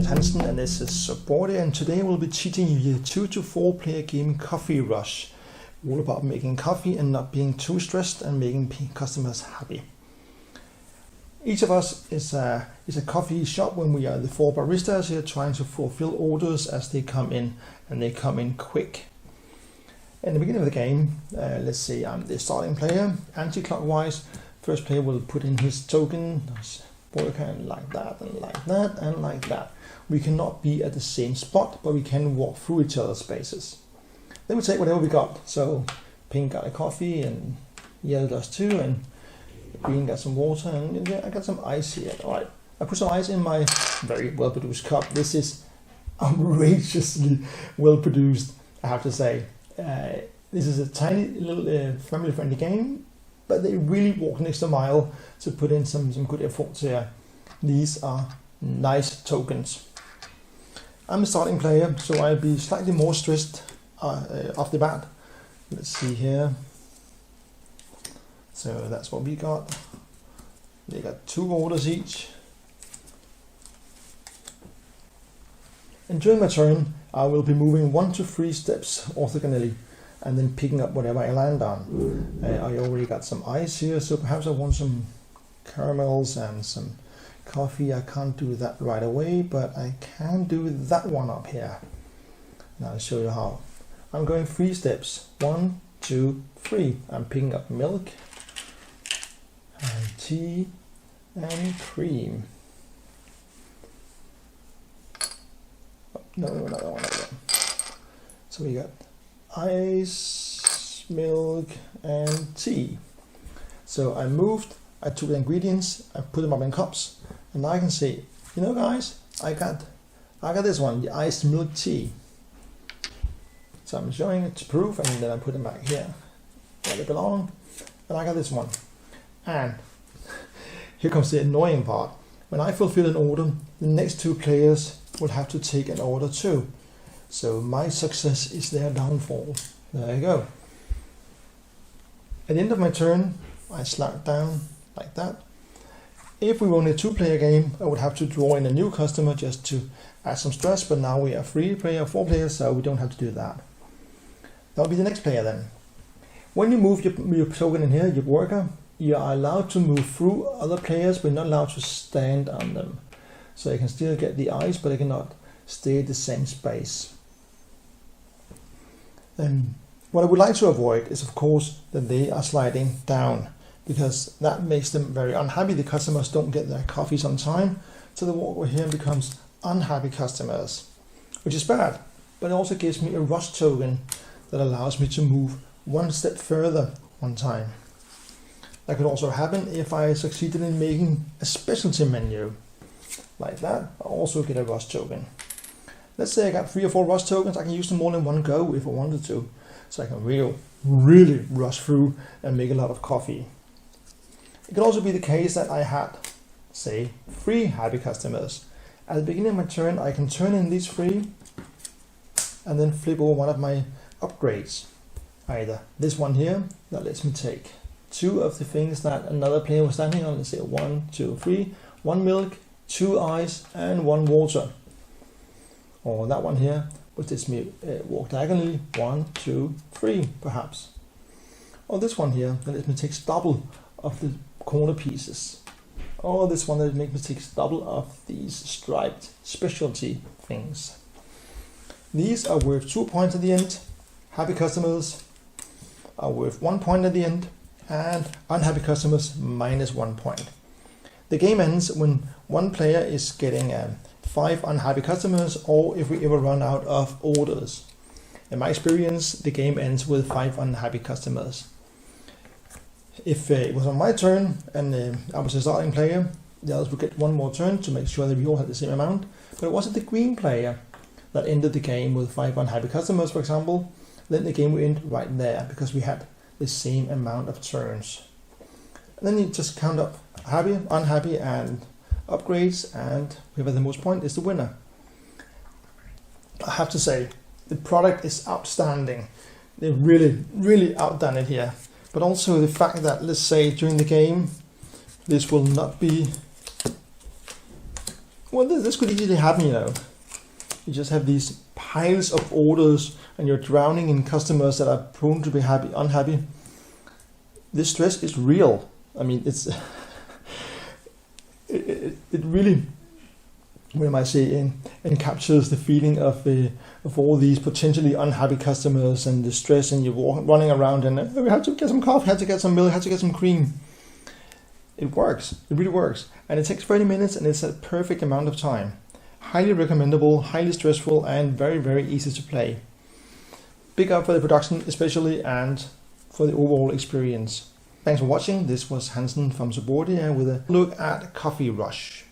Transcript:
Hansen, and this is Subboardia, and today we'll be teaching you a 2 to 4 player game Coffee Rush. All about making coffee and not being too stressed and making customers happy. Each of us is a coffee shop when we are the 4 baristas here trying to fulfill orders as they come in, and they come in quick. In the beginning of the game, let's say I'm the starting player, anti-clockwise. First player will put in his token, kind like that and like that and like that. We cannot be at the same spot, but we can walk through each other's spaces. Then we take whatever we got. So pink got a coffee and yellow does too, and green got some water, and yeah, I got some ice here. Alright, I put some ice in my very well produced cup. This is outrageously well produced, I have to say. This is a tiny little family friendly game, but they really walk an extra mile to put in some good efforts here. These are nice tokens. I'm a starting player, so I'll be slightly more stressed off the bat. Let's see here. So that's what we got. They got 2 orders each. And during my turn, I will be moving 1 to 3 steps orthogonally, and then picking up whatever I land on. I already got some ice here, so perhaps I want some caramels and some coffee. I can't do that right away, but I can do that one up here. Now I'll show you how. I'm going 3 steps. 1, 2, 3. I'm picking up milk and tea and cream. Oh, no, another one. So we got ice, milk and tea. So I took the ingredients, I put them up in cups, and now I can say, you know guys, I got this one, the iced milk tea. So I'm showing it to proof, and then I put them back here where they belong, and I got this one. And here comes the annoying part. When I fulfill an order, the next 2 players will have to take an order too. So my success is their downfall. There you go. At the end of my turn, I slide down like that. If we were only a 2-player game, I would have to draw in a new customer just to add some stress, but now we are 3-player, 4 players, so we don't have to do that. That'll be the next player then. When you move your token in here, your worker, you are allowed to move through other players, but you're not allowed to stand on them. So you can still get the ice, but you cannot stay at the same space. What I would like to avoid is, of course, that they are sliding down, because that makes them very unhappy. The customers don't get their coffees on time, so they walk over here and becomes unhappy customers, which is bad. But it also gives me a rush token that allows me to move 1 step further one time. That could also happen if I succeeded in making a specialty menu like that. I also get a rush token. Let's say I got 3 or 4 rush tokens. I can use them all in one go if I wanted to. So I can really rush through and make a lot of coffee. It could also be the case that I had, say, 3 happy customers. At the beginning of my turn, I can turn in these 3 and then flip over one of my upgrades. Either this one here that lets me take 2 of the things that another player was standing on. Let's say 1, 2, 3. 1 milk, 2 ice and 1 water. Or that one here, which lets me walk diagonally, 1, 2, 3 perhaps. Or this one here that lets me take double of the corner pieces. Or this one that makes me take double of these striped specialty things. These are worth 2 points at the end. Happy customers are worth 1 point at the end, and unhappy customers -1 point. The game ends when 1 player is getting 5 unhappy customers, or if we ever run out of orders. In my experience, the game ends with 5 unhappy customers. If it was on my turn and I was a starting player, the others would get 1 more turn to make sure that we all had the same amount. But it wasn't the green player that ended the game with 5 unhappy customers, for example. Then the game would end right there because we had the same amount of turns. And then you just count up happy, unhappy, and upgrades, and whoever the most point is the winner. I have to say, the product is outstanding. They've really outdone it here. But also the fact that, let's say during the game, this will not be Well, this could easily happen, you know. You just have these piles of orders and you're drowning in customers that are prone to be unhappy. This stress is real. I mean, it's it really, what am I saying, encaptures the feeling of all these potentially unhappy customers and the stress, and you're running around and we have to get some coffee, have to get some milk, have to get some cream. It works. It really works. And it takes 30 minutes and it's a perfect amount of time. Highly recommendable, highly stressful, and very, very easy to play. Big up for the production especially, and for the overall experience. Thanks for watching. This was Hansen from Subboardia with a look at Coffee Rush.